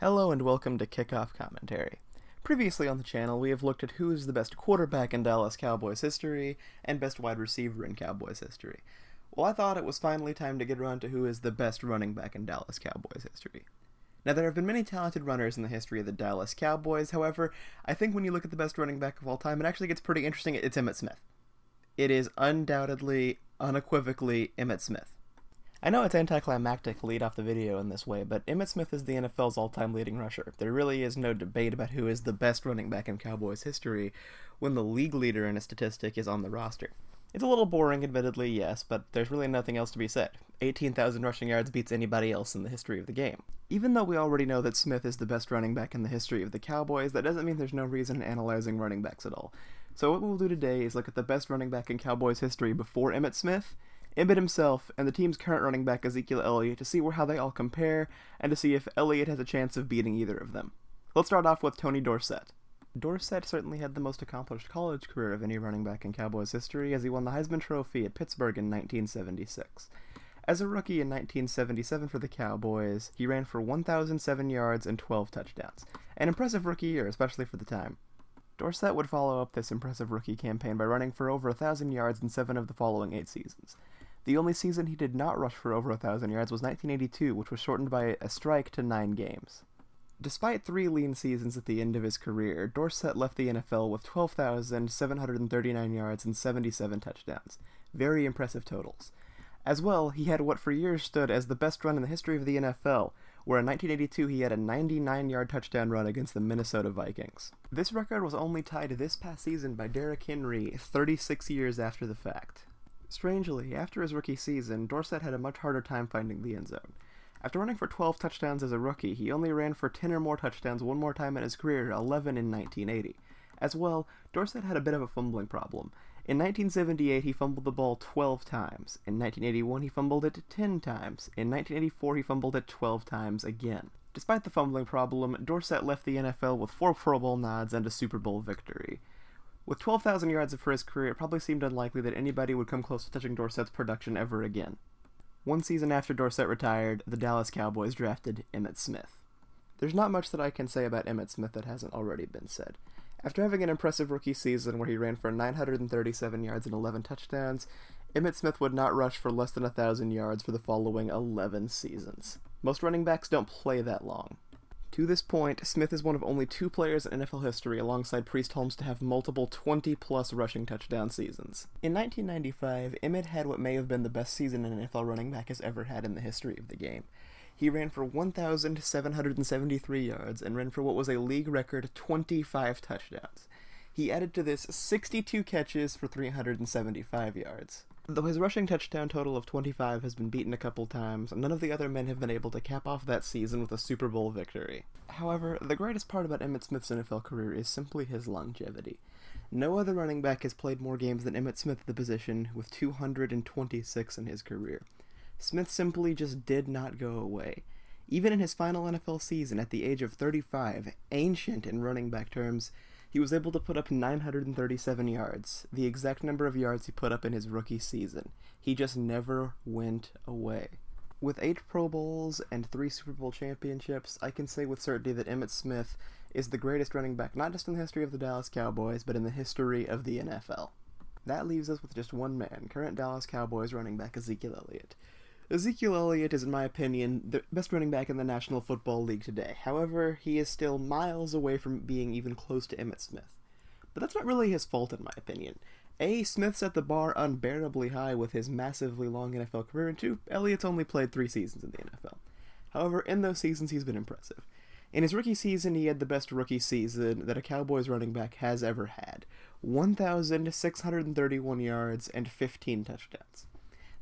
Hello and welcome to Kickoff Commentary. Previously on the channel, we have looked at who is the best quarterback in Dallas Cowboys history and best wide receiver in Cowboys history. Well, I thought it was finally time to get around to who is the best running back in Dallas Cowboys history. Now, there have been many talented runners in the history of the Dallas Cowboys. However, I think when you look at the best running back of all time, it actually gets pretty interesting. It's Emmitt Smith. It is undoubtedly, unequivocally Emmitt Smith. I know it's anticlimactic to lead off the video in this way, but Emmitt Smith is the NFL's all-time leading rusher. There really is no debate about who is the best running back in Cowboys history when the league leader in a statistic is on the roster. It's a little boring, admittedly, yes, but there's really nothing else to be said. 18,000 rushing yards beats anybody else in the history of the game. Even though we already know that Smith is the best running back in the history of the Cowboys, that doesn't mean there's no reason in analyzing running backs at all. So what we'll do today is look at the best running back in Cowboys history before Emmitt Smith, Emmitt himself, and the team's current running back Ezekiel Elliott to see how they all compare, and to see if Elliott has a chance of beating either of them. Let's start off with Tony Dorsett. Dorsett certainly had the most accomplished college career of any running back in Cowboys history, as he won the Heisman Trophy at Pittsburgh in 1976. As a rookie in 1977 for the Cowboys, he ran for 1,007 yards and 12 touchdowns. An impressive rookie year, especially for the time. Dorsett would follow up this impressive rookie campaign by running for over 1,000 yards in 7 of the following 8 seasons. The only season he did not rush for over 1,000 yards was 1982, which was shortened by a strike to 9 games. Despite 3 lean seasons at the end of his career, Dorsett left the NFL with 12,739 yards and 77 touchdowns. Very impressive totals. As well, he had what for years stood as the best run in the history of the NFL, where in 1982 he had a 99-yard touchdown run against the Minnesota Vikings. This record was only tied this past season by Derrick Henry 36 years after the fact. Strangely, after his rookie season, Dorsett had a much harder time finding the end zone. After running for 12 touchdowns as a rookie, he only ran for 10 or more touchdowns one more time in his career, 11 in 1980. As well, Dorsett had a bit of a fumbling problem. In 1978, he fumbled the ball 12 times. In 1981, he fumbled it 10 times. In 1984, he fumbled it 12 times again. Despite the fumbling problem, Dorsett left the NFL with 4 Pro Bowl nods and a Super Bowl victory. With 12,000 yards for his career, it probably seemed unlikely that anybody would come close to touching Dorsett's production ever again. One season after Dorsett retired, the Dallas Cowboys drafted Emmitt Smith. There's not much that I can say about Emmitt Smith that hasn't already been said. After having an impressive rookie season where he ran for 937 yards and 11 touchdowns, Emmitt Smith would not rush for less than 1,000 yards for the following 11 seasons. Most running backs don't play that long. To this point, Smith is one of only 2 players in NFL history alongside Priest Holmes to have multiple 20-plus rushing touchdown seasons. In 1995, Emmitt had what may have been the best season an NFL running back has ever had in the history of the game. He ran for 1,773 yards and ran for what was a league record 25 touchdowns. He added to this 62 catches for 375 yards. Though his rushing touchdown total of 25 has been beaten a couple times, none of the other men have been able to cap off that season with a Super Bowl victory. However, the greatest part about Emmitt Smith's NFL career is simply his longevity. No other running back has played more games than Emmitt Smith at the position, with 226 in his career. Smith simply just did not go away. Even in his final NFL season at the age of 35, ancient in running back terms, he was able to put up 937 yards, the exact number of yards he put up in his rookie season. He just never went away. With 8 Pro Bowls and 3 Super Bowl championships, I can say with certainty that Emmitt Smith is the greatest running back not just in the history of the Dallas Cowboys, but in the history of the NFL. That leaves us with just one man, current Dallas Cowboys running back Ezekiel Elliott. Ezekiel Elliott is, in my opinion, the best running back in the National Football League today. However, he is still miles away from being even close to Emmitt Smith. But that's not really his fault, in my opinion. A, Smith set the bar unbearably high with his massively long NFL career, and 2, Elliott's only played 3 seasons in the NFL. However, in those seasons, he's been impressive. In his rookie season, he had the best rookie season that a Cowboys running back has ever had. 1,631 yards and 15 touchdowns.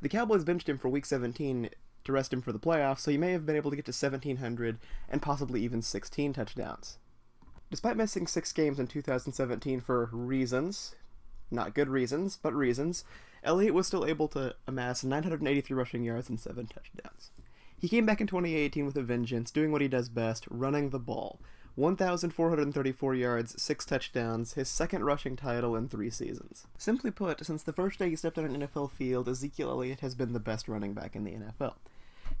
The Cowboys benched him for Week 17 to rest him for the playoffs, so he may have been able to get to 1,700 and possibly even 16 touchdowns. Despite missing 6 games in 2017 for reasons, not good reasons, but reasons, Elliott was still able to amass 983 rushing yards and 7 touchdowns. He came back in 2018 with a vengeance, doing what he does best, running the ball. 1,434 yards, 6 touchdowns, his second rushing title in 3 seasons. Simply put, since the first day he stepped on an NFL field, Ezekiel Elliott has been the best running back in the NFL.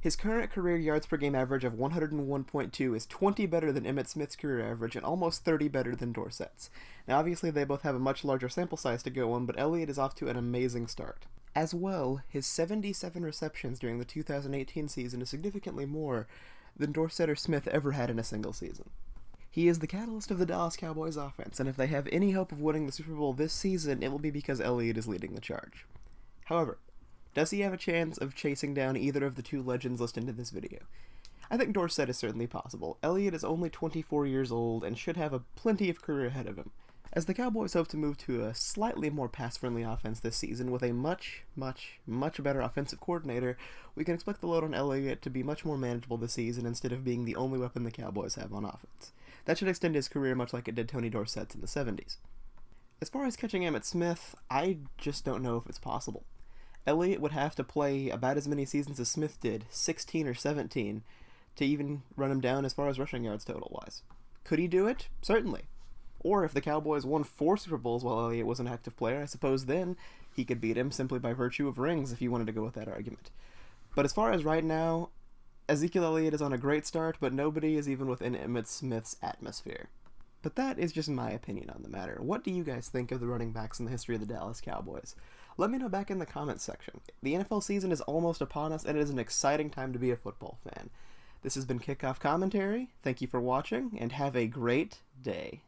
His current career yards per game average of 101.2 is 20 better than Emmitt Smith's career average and almost 30 better than Dorsett's. Now obviously they both have a much larger sample size to go on, but Elliott is off to an amazing start. As well, his 77 receptions during the 2018 season is significantly more than Dorsett or Smith ever had in a single season. He is the catalyst of the Dallas Cowboys offense, and if they have any hope of winning the Super Bowl this season, it will be because Elliott is leading the charge. However, does he have a chance of chasing down either of the two legends listed in this video? I think Dorsett is certainly possible. Elliott is only 24 years old and should have plenty of career ahead of him. As the Cowboys hope to move to a slightly more pass-friendly offense this season with a much better offensive coordinator, we can expect the load on Elliott to be much more manageable this season instead of being the only weapon the Cowboys have on offense. That should extend his career much like it did Tony Dorsett's in the 70s. As far as catching Emmitt Smith, I just don't know if it's possible. Elliott would have to play about as many seasons as Smith did, 16 or 17, to even run him down as far as rushing yards total-wise. Could he do it? Certainly. Or if the Cowboys won 4 Super Bowls while Elliott was an active player, I suppose then he could beat him simply by virtue of rings if you wanted to go with that argument. But as far as right now, Ezekiel Elliott is on a great start, but nobody is even within Emmitt Smith's atmosphere. But that is just my opinion on the matter. What do you guys think of the running backs in the history of the Dallas Cowboys? Let me know back in the comments section. The NFL season is almost upon us, and it is an exciting time to be a football fan. This has been Kickoff Commentary. Thank you for watching, and have a great day.